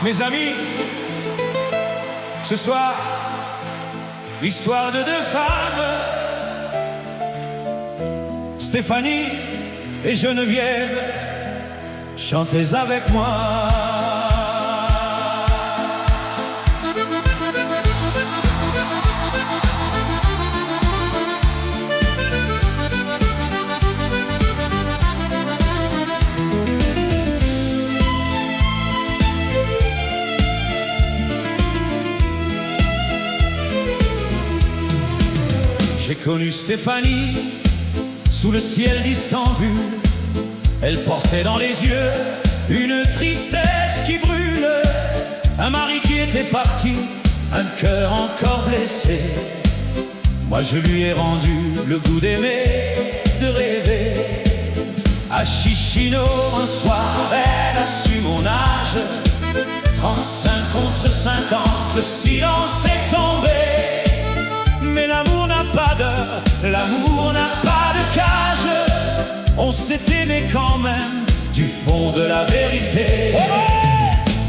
Mes amis, ce soir, l'histoire de deux femmes, Stéphanie et Geneviève, chantez avec moi. J'ai connu Stéphanie sous le ciel d'Istanbul. Elle portait dans les yeux une tristesse qui brûle. Un mari qui était parti, un cœur encore blessé. Moi je lui ai rendu le goût d'aimer, de rêver. À Chichino un soir, elle a su mon âge. 35 contre 50, le silence est tombé. Mais l'amour n'a pas d'heure, l'amour n'a pas de cage. On s'est aimé quand même du fond de la vérité.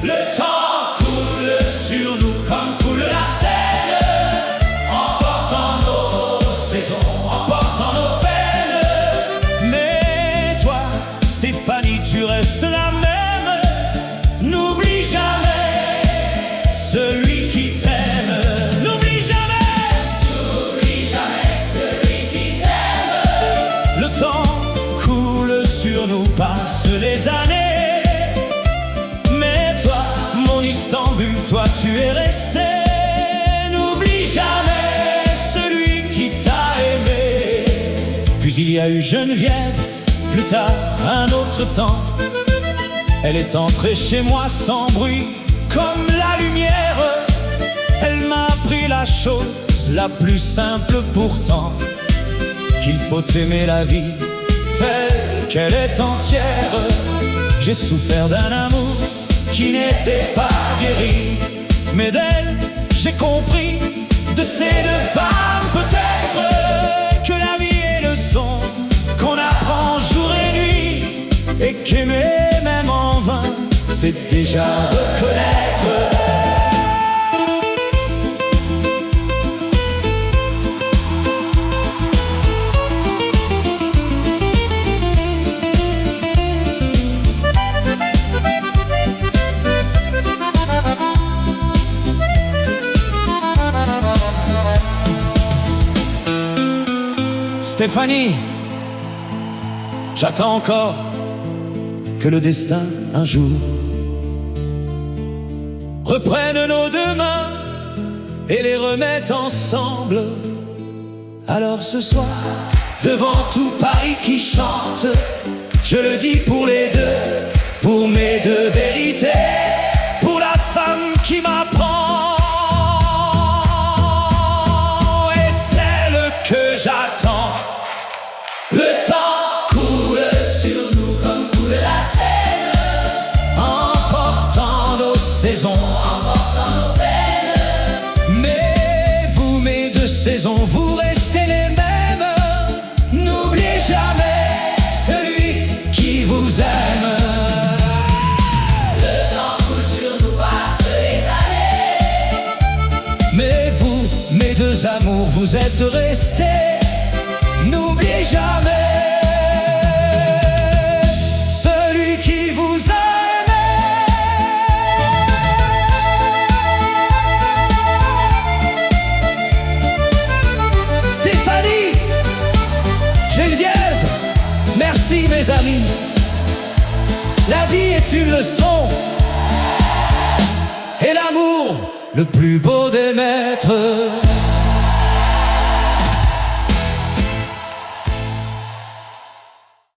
Le temps coule sur nous comme coule la Seine, emportant nos saisons, emportant nos peines. Mais toi, Stéphanie, tu restes la même. N'oublie jamais celui qui t'aime. N'oublie jamais. Le temps coule sur nous, passent les années. Mais toi, mon Istanbul, toi tu es resté. N'oublie jamais celui qui t'a aimé. Puis il y a eu Geneviève, plus tard, un autre temps. Elle est entrée chez moi sans bruit, comme la lumière. Elle m'a appris la chose la plus simple pourtant, qu'il faut aimer la vie telle qu'elle est entière. J'ai souffert d'un amour qui n'était pas guéri, mais d'elle j'ai compris, de ces deux femmes peut-être, que la vie est le son qu'on apprend jour et nuit, et qu'aimer même en vain, c'est déjà reconnaître. Stéphanie, j'attends encore que le destin un jour reprenne nos deux mains et les remette ensemble. Alors ce soir, devant tout Paris qui chante, je le dis pour les deux, pour mes deux vérités, pour la femme qui m'apprend et celle que j'attends. Le temps coule sur nous comme coule la Seine, emportant nos saisons, emportant nos peines. Mais vous, mes deux saisons, vous restez les mêmes. N'oubliez jamais celui qui vous aime. Le temps coule sur nous, passent les années. Mais vous, mes deux amours, vous êtes restés. N'oubliez jamais celui qui vous a aimé. Stéphanie, Geneviève, merci mes amis. La vie est une leçon et l'amour le plus beau des maîtres.